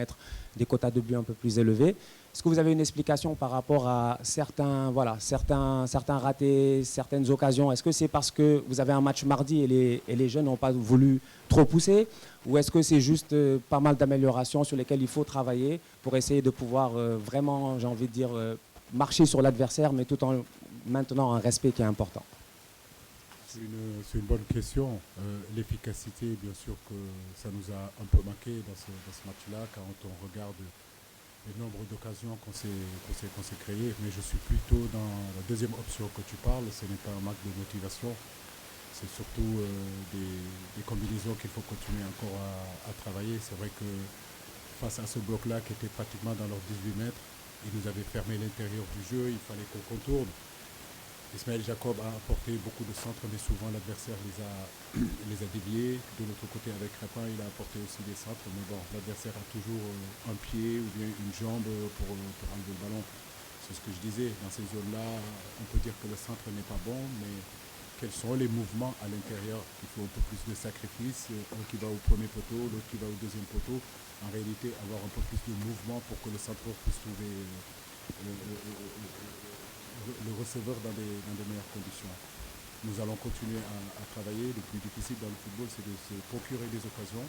mettre des quotas de buts un peu plus élevés. Est-ce que vous avez une explication par rapport à certains ratés, certaines occasions? Est-ce que c'est parce que vous avez un match mardi et les jeunes n'ont pas voulu trop pousser? Ou est-ce que c'est juste pas mal d'améliorations sur lesquelles il faut travailler pour essayer de pouvoir vraiment, j'ai envie de dire, marcher sur l'adversaire, mais tout en maintenant un respect qui est important? C'est une bonne question. L'efficacité, bien sûr que ça nous a un peu manqué dans ce match-là, quand on regarde le nombre d'occasions qu'on s'est créées. Mais je suis plutôt dans la deuxième option que tu parles. Ce n'est pas un manque de motivation. C'est surtout des combinaisons qu'il faut continuer encore à travailler. C'est vrai que face à ce bloc-là qui était pratiquement dans leurs 18 mètres, ils nous avaient fermé l'intérieur du jeu. Il fallait qu'on contourne. Ismaël Jacob a apporté beaucoup de centres, mais souvent l'adversaire les a déviés. De l'autre côté, avec Crépin, il a apporté aussi des centres, mais bon, l'adversaire a toujours un pied ou bien une jambe pour enlever le ballon. C'est ce que je disais. Dans ces zones-là, on peut dire que le centre n'est pas bon, mais quels sont les mouvements à l'intérieur? Il faut un peu plus de sacrifice. Un qui va au premier poteau, l'autre qui va au deuxième poteau. En réalité, avoir un peu plus de mouvement pour que le centre puisse trouver le receveur dans des meilleures conditions. Nous allons continuer à travailler. Le plus difficile dans le football, c'est de se procurer des occasions.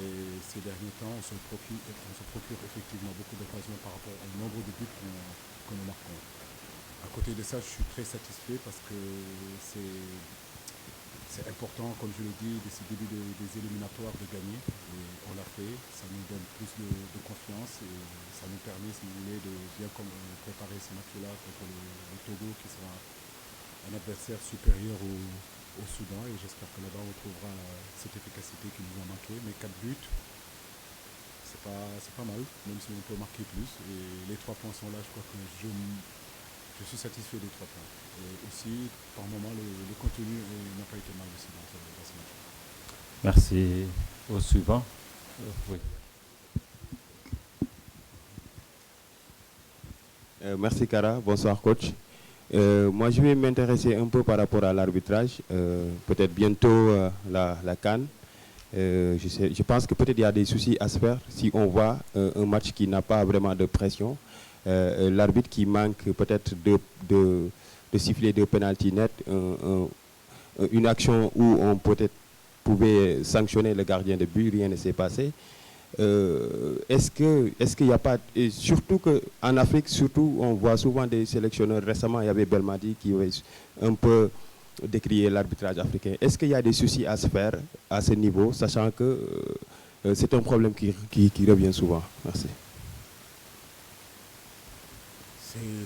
Et ces derniers temps, on se procure effectivement beaucoup d'occasions par rapport au nombre de buts que nous marquons. À côté de ça, je suis très satisfait parce que c'est important, comme je l'ai dit, dès ce début des éliminatoires de gagner. Et on l'a fait, ça nous donne plus de confiance et ça nous permet, si vous voulez, de bien préparer ce match-là contre le Togo qui sera un adversaire supérieur au Soudan. Et j'espère que là-bas, on retrouvera cette efficacité qui nous a manqué. Mais 4 buts, c'est pas mal, même si on peut marquer plus. Et les 3 points sont là, je crois que je suis satisfait des 3 points. Et aussi, par moment, le contenu n'a pas été mal aussi dans ce match. Merci. Au suivant. Oui. Merci Kara, bonsoir coach. Moi je vais m'intéresser un peu par rapport à l'arbitrage. Peut-être bientôt la CAN. Je pense que peut-être il y a des soucis à se faire si on voit un match qui n'a pas vraiment de pression. L'arbitre qui manque peut-être de siffler de pénalty net, une action où on peut-être pouvait sanctionner le gardien de but, rien ne s'est passé. Est-ce qu'il n'y a pas, et surtout qu'en Afrique, surtout, on voit souvent des sélectionneurs, récemment il y avait Belmadi qui avait un peu décrié l'arbitrage africain. Est-ce qu'il y a des soucis à se faire à ce niveau, sachant que c'est un problème qui revient souvent? Merci.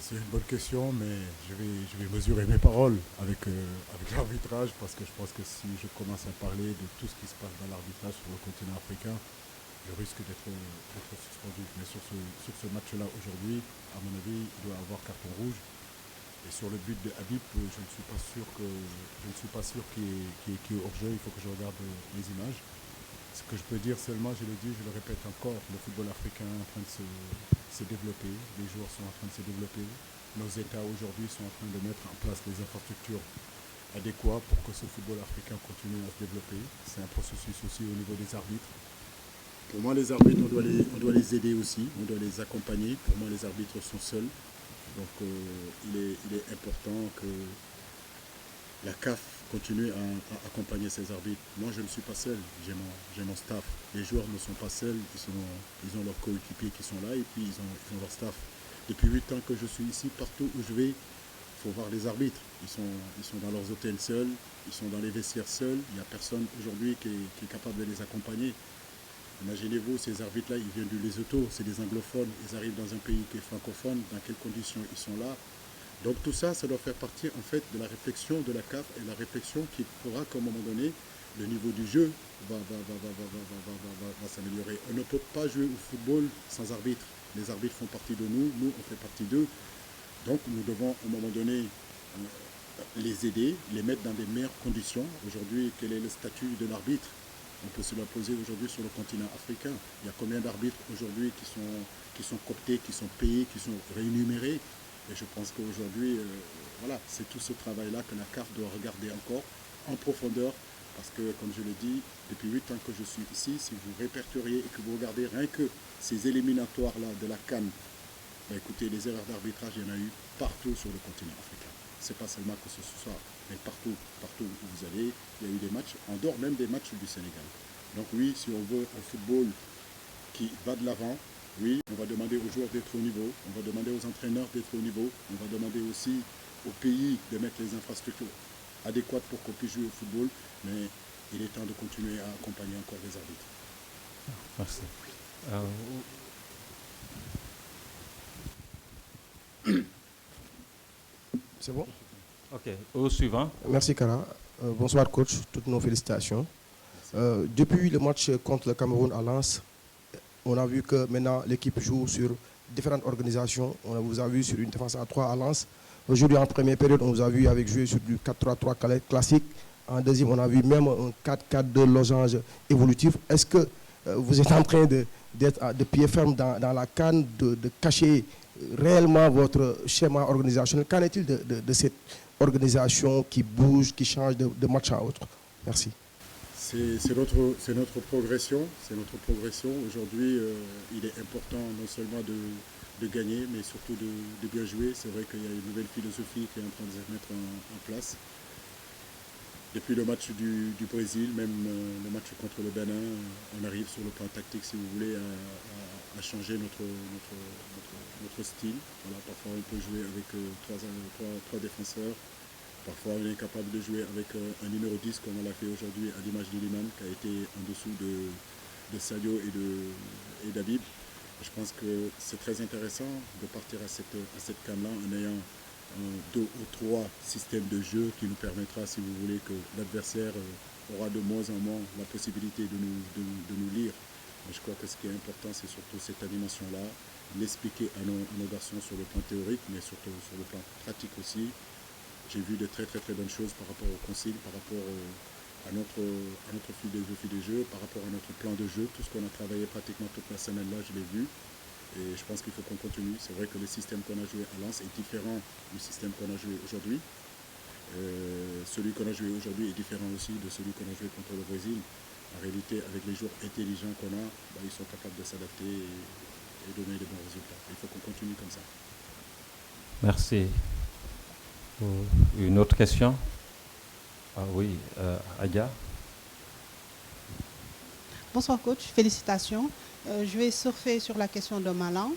C'est une bonne question, mais je vais mesurer mes paroles avec l'arbitrage, parce que je pense que si je commence à parler de tout ce qui se passe dans l'arbitrage sur le continent africain, je risque d'être suspendu. Mais sur ce match-là aujourd'hui, à mon avis, il doit avoir carton rouge. Et sur le but de Habib, je ne suis pas sûr qu'il y ait hors-jeu. Il faut que je regarde les images. Ce que je peux dire seulement, je le dis, je le répète encore, le football africain est en train de se développer, les joueurs sont en train de se développer, nos États aujourd'hui sont en train de mettre en place les infrastructures adéquates pour que ce football africain continue à se développer. C'est un processus aussi au niveau des arbitres. Pour moi, les arbitres, on doit les aider aussi, on doit les accompagner. Pour moi, les arbitres sont seuls. Donc il est important que la CAF continue à accompagner ses arbitres. Moi, je ne suis pas seul, j'ai mon staff. Les joueurs ne sont pas seuls, ils ont leurs coéquipiers qui sont là et puis ils ont leur staff. Depuis 8 ans que je suis ici, partout où je vais, il faut voir les arbitres. Ils sont dans leurs hôtels seuls, ils sont dans les vestiaires seuls. Il n'y a personne aujourd'hui qui est capable de les accompagner. Imaginez-vous, ces arbitres-là, ils viennent du Lesotho, c'est des anglophones, ils arrivent dans un pays qui est francophone, dans quelles conditions ils sont là. Donc tout ça, ça doit faire partie en fait de la réflexion de la CAF et la réflexion qui fera qu'à un moment donné, le niveau du jeu va s'améliorer. On ne peut pas jouer au football sans arbitre. Les arbitres font partie de nous, nous on fait partie d'eux. Donc nous devons à un moment donné les aider, les mettre dans des meilleures conditions. Aujourd'hui, quel est le statut de l'arbitre? On peut se la poser aujourd'hui sur le continent africain. Il y a combien d'arbitres aujourd'hui qui sont cooptés, qui sont payés, qui sont rémunérés? Et je pense qu'aujourd'hui, voilà, c'est tout ce travail-là que la CAF doit regarder encore en profondeur Parce que, comme je l'ai dit, depuis 8 ans que je suis ici, si vous répertoriez et que vous regardez rien que ces éliminatoires-là de la CAN, écoutez, les erreurs d'arbitrage, il y en a eu partout sur le continent africain. Ce n'est pas seulement que ce soit, mais partout où vous allez, il y a eu des matchs, en dehors même des matchs du Sénégal. Donc oui, si on veut un football qui va de l'avant, oui, on va demander aux joueurs d'être au niveau, on va demander aux entraîneurs d'être au niveau, on va demander aussi au pays de mettre les infrastructures adéquates pour qu'on puisse jouer au football, mais il est temps de continuer à accompagner encore les arbitres. Merci. C'est bon? Ok, au suivant. Merci Kara. Bonsoir coach, toutes nos félicitations. Depuis le match contre le Cameroun à Lens, on a vu que maintenant l'équipe joue sur différentes organisations. On vous a vu sur une défense à 3 à Lens. Aujourd'hui en première période, on vous a vu avec jouer sur du 4-3-3 classique. En deuxième, on a vu même un 4-4-2 losange évolutif. Est-ce que vous êtes en train d'être de pied ferme dans la CAN, de cacher réellement votre schéma organisationnel? Qu'en est-il de cette organisation qui bouge, qui change de match à autre? Merci. C'est notre progression. Aujourd'hui, il est important non seulement de gagner, mais surtout de bien jouer. C'est vrai qu'il y a une nouvelle philosophie qui est en train de se mettre en place. Depuis le match du Brésil, même le match contre le Bénin, on arrive sur le plan tactique, si vous voulez, à changer notre style. Voilà, parfois on peut jouer avec trois défenseurs. Parfois on est capable de jouer avec un numéro 10 comme on l'a fait aujourd'hui à l'image d'Iliman qui a été en dessous de Sadio et d'Habib. Je pense que c'est très intéressant de partir à cette CAN-là en ayant 2 ou 3 systèmes de jeu qui nous permettra, si vous voulez, que l'adversaire aura de moins en moins la possibilité de nous lire. Je crois que ce qui est important, c'est surtout cette animation-là, l'expliquer à nos garçons sur le plan théorique, mais surtout sur le plan pratique aussi. J'ai vu de très bonnes choses par rapport aux consignes, par rapport à notre philosophie de jeu, par rapport à notre plan de jeu. Tout ce qu'on a travaillé pratiquement toute la semaine là, je l'ai vu. Et je pense qu'il faut qu'on continue. C'est vrai que le système qu'on a joué à Lens est différent du système qu'on a joué aujourd'hui. Celui qu'on a joué aujourd'hui est différent aussi de celui qu'on a joué contre le Brésil. En réalité, avec les joueurs intelligents qu'on a, ils sont capables de s'adapter et donner des bons résultats. Il faut qu'on continue comme ça. Merci. Une autre question? Ah oui, Adia. Bonsoir coach, félicitations. Je vais surfer sur la question de Malang.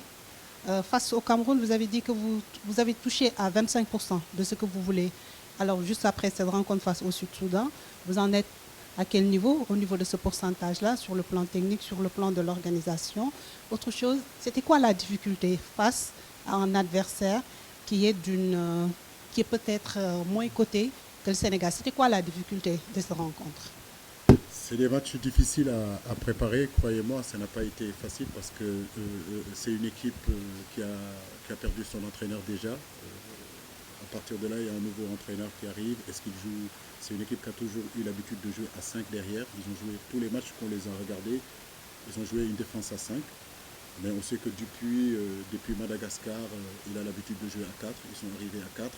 Face au Cameroun, vous avez dit que vous avez touché à 25% de ce que vous voulez. Alors juste après cette rencontre face au Sud-Soudan, vous en êtes à quel niveau au niveau de ce pourcentage-là, sur le plan technique, sur le plan de l'organisation? Autre chose, c'était quoi la difficulté face à un adversaire qui est peut-être moins coté que le Sénégal? C'était quoi la difficulté de cette rencontre? C'est des matchs difficiles à préparer, croyez-moi, ça n'a pas été facile parce que c'est une équipe qui a perdu son entraîneur déjà. À partir de là, il y a un nouveau entraîneur qui arrive. Est-ce qu'il joue? C'est une équipe qui a toujours eu l'habitude de jouer à 5 derrière. Ils ont joué tous les matchs qu'on les a regardés. Ils ont joué une défense à 5. Mais on sait que depuis Madagascar, il a l'habitude de jouer à 4. Ils sont arrivés à 4.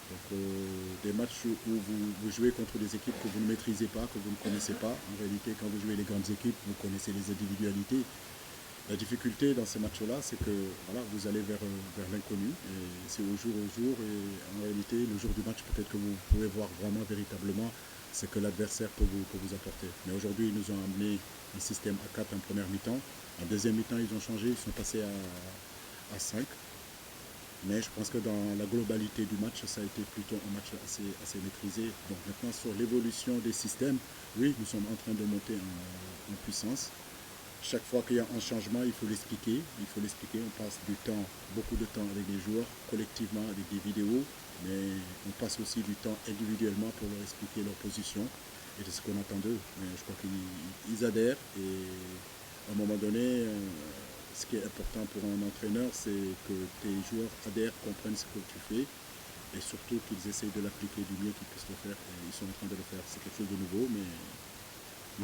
Donc des matchs où vous jouez contre des équipes que vous ne maîtrisez pas, que vous ne connaissez pas. En réalité, quand vous jouez les grandes équipes, vous connaissez les individualités. La difficulté dans ces matchs-là, c'est que voilà, vous allez vers l'inconnu. Et c'est au jour. Et en réalité, le jour du match, peut-être que vous pouvez voir vraiment, véritablement, ce que l'adversaire peut vous apporter. Mais aujourd'hui, ils nous ont amené un système à 4 en première mi-temps. En deuxième mi-temps, ils ont changé, ils sont passés à 5. Mais je pense que dans la globalité du match, ça a été plutôt un match assez maîtrisé. Donc maintenant, sur l'évolution des systèmes, oui, nous sommes en train de monter en puissance. Chaque fois qu'il y a un changement, il faut l'expliquer. On passe beaucoup de temps avec les joueurs, collectivement avec des vidéos, mais on passe aussi du temps individuellement pour leur expliquer leur position et de ce qu'on attend d'eux. Mais je crois qu'ils adhèrent et à un moment donné, ce qui est important pour un entraîneur, c'est que tes joueurs adhèrent, comprennent ce que tu fais et surtout qu'ils essayent de l'appliquer du mieux qu'ils puissent le faire. Et ils sont en train de le faire. C'est quelque chose de nouveau, mais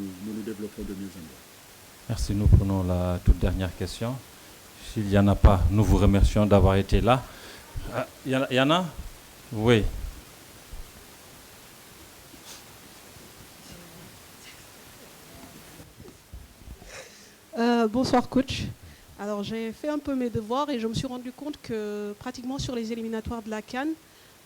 nous développons de mieux en mieux. Merci. Nous prenons la toute dernière question. S'il n'y en a pas, nous vous remercions d'avoir été là. Il y en a? Oui. Bonsoir coach. Alors j'ai fait un peu mes devoirs et je me suis rendu compte que pratiquement sur les éliminatoires de la CAN,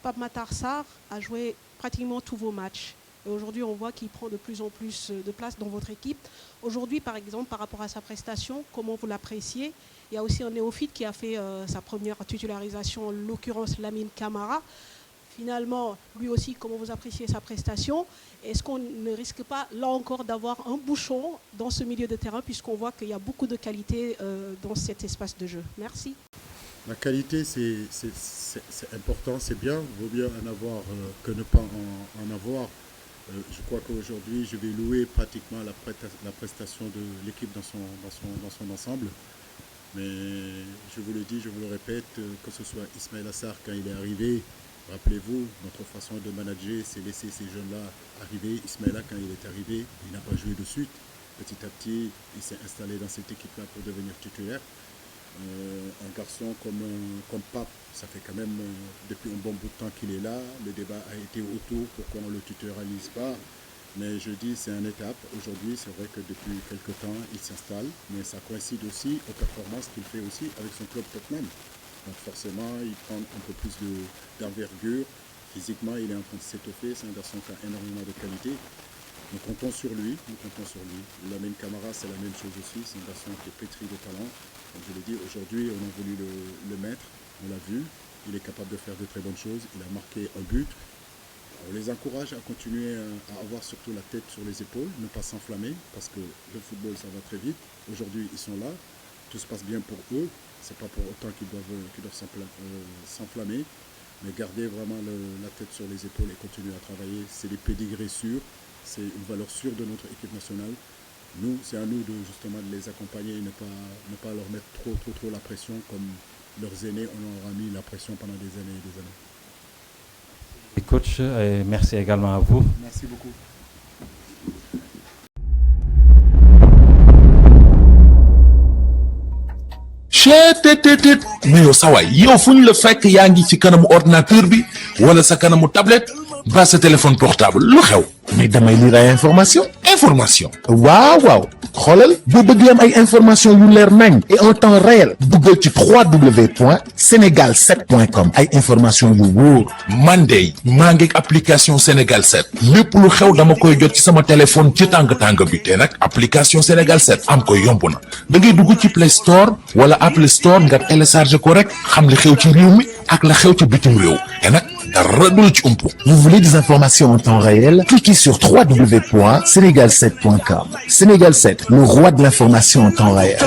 Pape Matar Sarr a joué pratiquement tous vos matchs. Et aujourd'hui on voit qu'il prend de plus en plus de place dans votre équipe. Aujourd'hui par exemple par rapport à sa prestation, comment vous l'appréciez? Il y a aussi un néophyte qui a fait sa première titularisation, en l'occurrence Lamine Camara. Finalement, lui aussi, comment vous appréciez sa prestation? Est-ce qu'on ne risque pas, là encore, d'avoir un bouchon dans ce milieu de terrain, puisqu'on voit qu'il y a beaucoup de qualité dans cet espace de jeu? Merci. La qualité, c'est important, c'est bien. Il vaut bien en avoir que ne pas en avoir. Je crois qu'aujourd'hui, je vais louer pratiquement la prestation de l'équipe dans son ensemble. Mais je vous le dis, je vous le répète, que ce soit Ismaïla Sarr quand il est arrivé, rappelez-vous, notre façon de manager, c'est laisser ces jeunes-là arriver. Ismaïla, quand il est arrivé, il n'a pas joué de suite. Petit à petit, il s'est installé dans cette équipe-là pour devenir titulaire. Un garçon comme Pape, ça fait quand même depuis un bon bout de temps qu'il est là. Le débat a été autour, pourquoi on ne le titularise pas. Mais je dis, c'est une étape. Aujourd'hui, c'est vrai que depuis quelques temps, il s'installe. Mais ça coïncide aussi aux performances qu'il fait aussi avec son club Tottenham. Donc forcément, il prend un peu plus d'envergure. Physiquement, il est en train de s'étoffer. C'est un garçon qui a énormément de qualité. Nous comptons sur lui. Lamine Camara, c'est la même chose aussi. C'est un garçon qui est pétri de talent. Comme je l'ai dit, aujourd'hui, on a voulu le mettre. On l'a vu. Il est capable de faire de très bonnes choses. Il a marqué un but. On les encourage à continuer à avoir surtout la tête sur les épaules, ne pas s'enflammer, parce que le football, ça va très vite. Aujourd'hui, ils sont là. Tout se passe bien pour eux. Ce n'est pas pour autant qu'ils doivent s'enflammer. Mais garder vraiment la tête sur les épaules et continuer à travailler, c'est des pédigrés sûrs. C'est une valeur sûre de notre équipe nationale. Nous, c'est à nous justement de les accompagner et ne pas leur mettre trop la pression comme leurs aînés, on leur a mis la pression pendant des années et des années. Et coach, merci également à vous. Merci beaucoup. mais yow sa waay yow fu ñu la fekk yaa ngi ci kanamu ordinateur bi wala sa kanamu tablette ba sa téléphone portable lu xew mais damay lire ay information waaw xoolal boo bëgg am ay information yu leer nañ et en temps réel duggal ci www.senegal7.com ay information yu wóor man de maa ngi application Sénégal 7 lépp lu xew dama koy jot ci sama téléphone ci tàng bi te nag application Sénégal 7 am ko yomb na da ngay dugg ci Play Store wala Apple Store nga télécharger ko rek xam li xew ci réew mi ak la xew ci bitim réew te nag dara du la ci umpu. Vous voulez des informations en temps réel? Cliquez sur www.senegal7.com. Sénégal 7, le roi de l'information en temps réel.